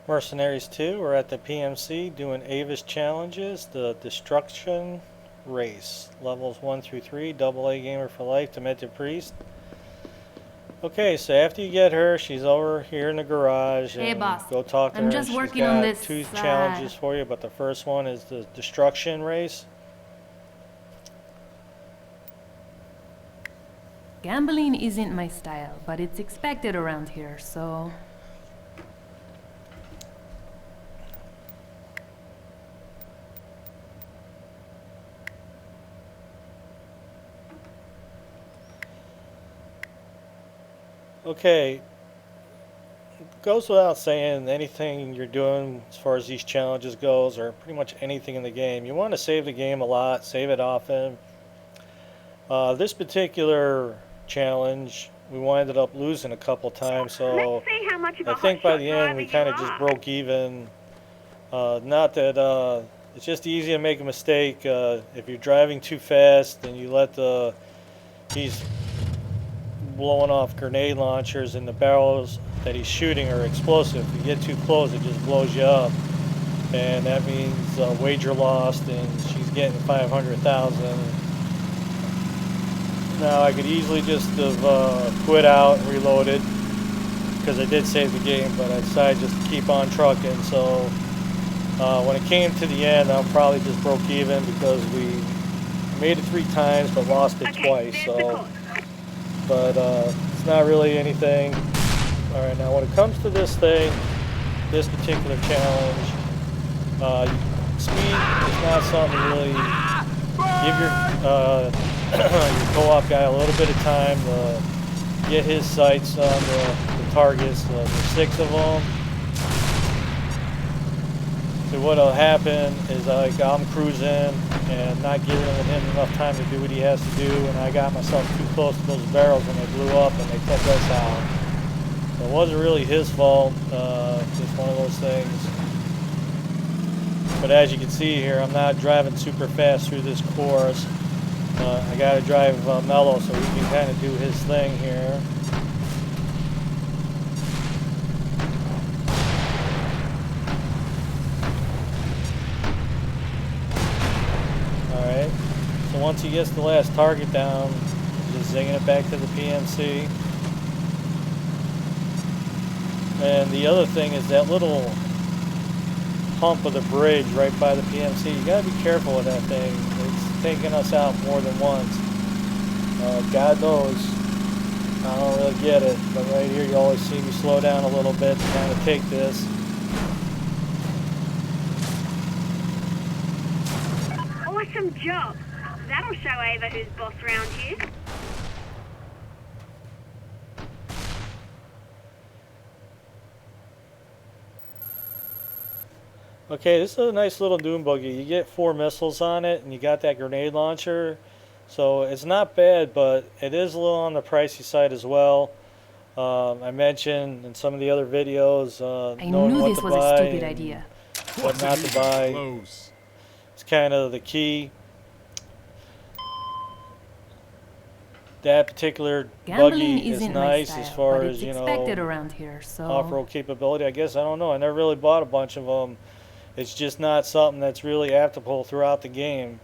Mercenaries 2, we're at the PMC doing Avis challenges, the Destruction Race. Levels 1 through 3, AA Gamer for Life, Demented Priest. Okay, so after you get her, she's over here in the garage. Hey and boss, go talk to I'm her. just She's working on got this, two challenges for you, but the first one is the Destruction Race. Gambling isn't my style, but it's expected around here, so... Okay, it goes without saying, anything you're doing as far as these challenges goes, or pretty much anything in the game, you want to save the game a lot, save it often. This particular challenge, we ended up losing a couple times, so I think by the end we kind of just broke even. Not that it's just easy to make a mistake if you're driving too fast and you let he's blowing off grenade launchers, and the barrels that he's shooting are explosive. If you get too close, it just blows you up, and that means wager lost, and she's getting 500,000. Now I could easily just have quit out and reloaded, because I did save the game, but I decided just to keep on trucking. So when it came to the end, I probably just broke even, because we made it 3 times but lost it twice. So, but it's not really anything. All right, now when it comes to this thing, this particular challenge, speed is not something to really give your co-op guy a little bit of time to get his sights on the targets. There's 6 of them. So what'll happen is I'm cruising and not giving him enough time to do what he has to do, and I got myself too close to those barrels and they blew up and they took us out. So it wasn't really his fault, just one of those things. But as you can see here, I'm not driving super fast through this course. I gotta drive mellow so he can kind of do his thing here. Alright, so once he gets the last target down, just zinging it back to the PMC. And the other thing is that little hump of the bridge right by the PMC. You gotta be careful with that thing. It's taken us out more than once. God knows, I don't really get it, but right here you always see me slow down a little bit to kind of take this. Awesome job. That'll show Ava who's boss around here. Okay, this is a nice little dune buggy. You get 4 missiles on it, and you got that grenade launcher. So it's not bad, but it is a little on the pricey side as well. I mentioned in some of the other videos, knowing what to buy, a stupid idea. what not to buy. It's kind of the key. That particular buggy is nice as far as, you know, around here, so... off-road capability. I guess, I don't know. I never really bought a bunch of them. It's just not something that's really applicable throughout the game.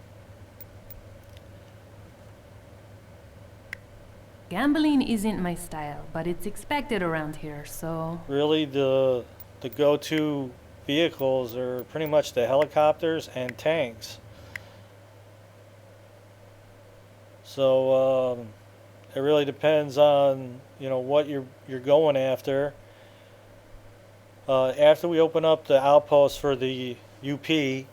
Gambling isn't my style, but it's expected around here, so... Really, the go-to vehicles are pretty much the helicopters and tanks. So it really depends on, you know, what you're going after. After we open up the outpost for the UP,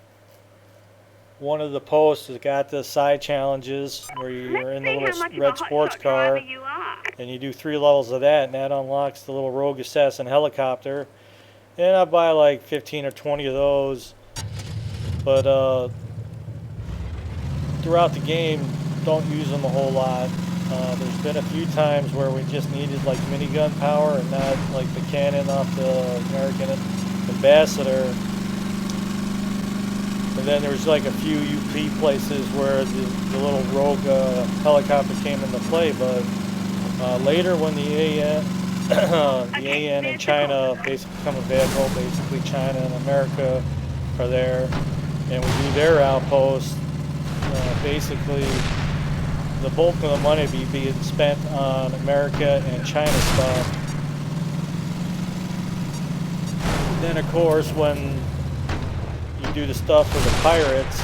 one of the posts has got the side challenges where you're in the little red sports car and you do 3 levels of that, and that unlocks the little rogue assassin helicopter. And I buy like 15 or 20 of those, but throughout the game don't use them a whole lot. There's been a few times where we just needed like minigun power and not like the cannon off the American ambassador. And then there's like a few UP places where the little rogue helicopter came into play. But later when the the Okay, AN and there's the China basically become available. Basically, China and America are there, and we do their outposts. Basically, the bulk of the money be being spent on America and China stuff. Then, of course, when you do the stuff for the pirates,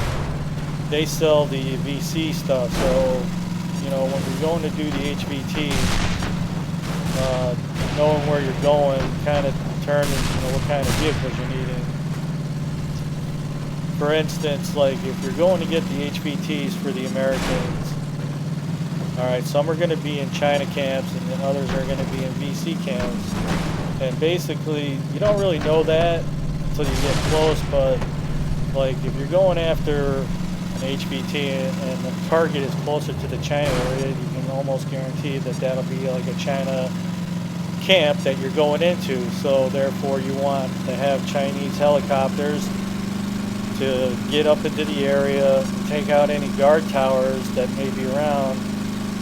they sell the VC stuff. So, you know, when you're going to do the HVT, knowing where you're going kind of determines, you know, what kind of vehicles you're needing. For instance, like if you're going to get the HVTs for the Americans, all right, some are going to be in China camps and then others are going to be in VC camps. And basically, you don't really know that until you get close, but like if you're going after an HVT and the target is closer to the China area, you can almost guarantee that that'll be like a China camp that you're going into. So therefore you want to have Chinese helicopters to get up into the area and take out any guard towers that may be around.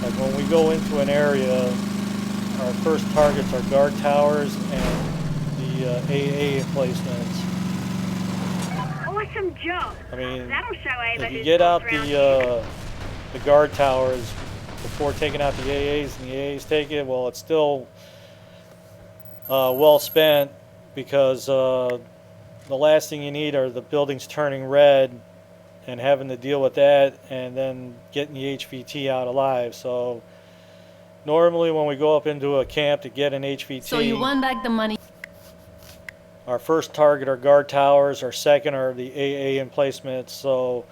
Like when we go into an area, our first targets are guard towers and the AA emplacements. Awesome job. I mean, That'll show Ava if you who's get boss out around here. the guard towers before taking out the AAs and the AAs take it, well, it's still well spent because the last thing you need are the buildings turning red and having to deal with that and then getting the HVT out alive. So normally when we go up into a camp to get an HVT, So you won back the money. our first target are guard towers, our second are the AA emplacements. So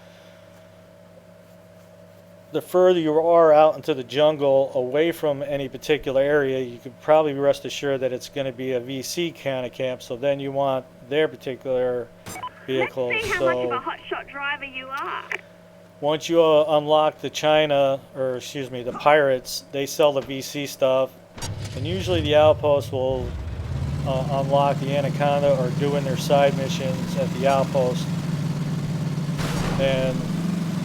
the further you are out into the jungle away from any particular area, you could probably rest assured that it's going to be a VC kind of camp. So then you want their particular vehicles. Let's see how much of a hotshot driver you are. Once you unlock the China, or excuse me, the pirates, they sell the VC stuff, and usually the outpost will unlock the Anaconda or doing their side missions at the outpost. And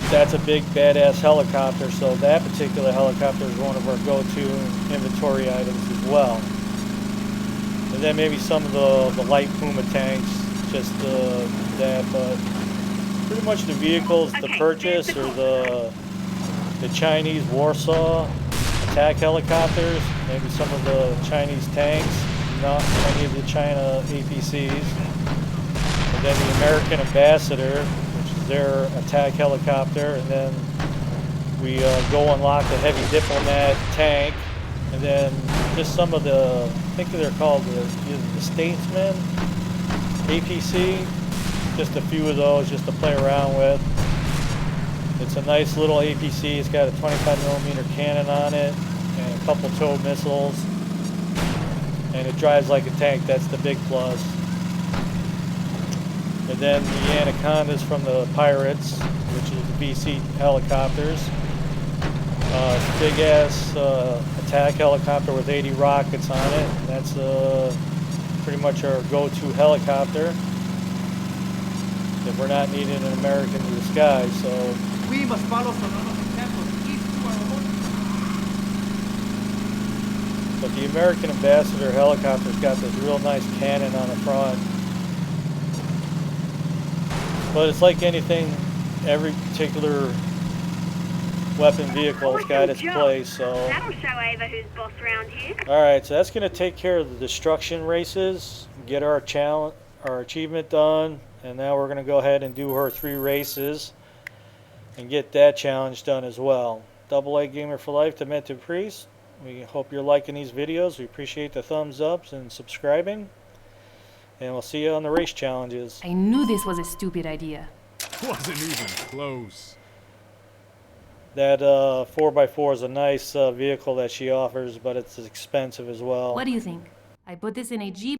that's a big badass helicopter, so that particular helicopter is one of our go-to inventory items as well. And then maybe some of the light Puma tanks, just that, but pretty much the vehicles to purchase are the Chinese Warsaw attack helicopters, maybe some of the Chinese tanks, not any of the China APCs, and then the American Ambassador, which is their attack helicopter, and then we go unlock the heavy diplomat tank, and then just some of the, I think they're called the Statesman APC, just a few of those just to play around with. It's a nice little APC. It's got a 25mm cannon on it and a couple tow missiles, and it drives like a tank. That's the big plus. And then the Anacondas from the pirates, which is the VC helicopters. It's a big ass attack helicopter with 80 rockets on it. And that's pretty much our go-to helicopter if we're not needing an American in the sky. So We must follow Sonono's example east to our own. but the American Ambassador helicopter's got this real nice cannon on the front. But it's like anything, every particular weapon vehicle has got its place. So That'll show Ava who's boss around here. all right, so that's going to take care of the destruction races, get our challenge, our achievement done, and now we're going to go ahead and do her 3 races and get that challenge done as well. Double A Gamer for Life, Demented Priest. We hope you're liking these videos. We appreciate the thumbs ups and subscribing, and we'll see you on the race challenges. I knew this was a stupid idea. Wasn't even close. That 4x4 is a nice vehicle that she offers, but it's expensive as well. What do you think? I put this in a Jeep.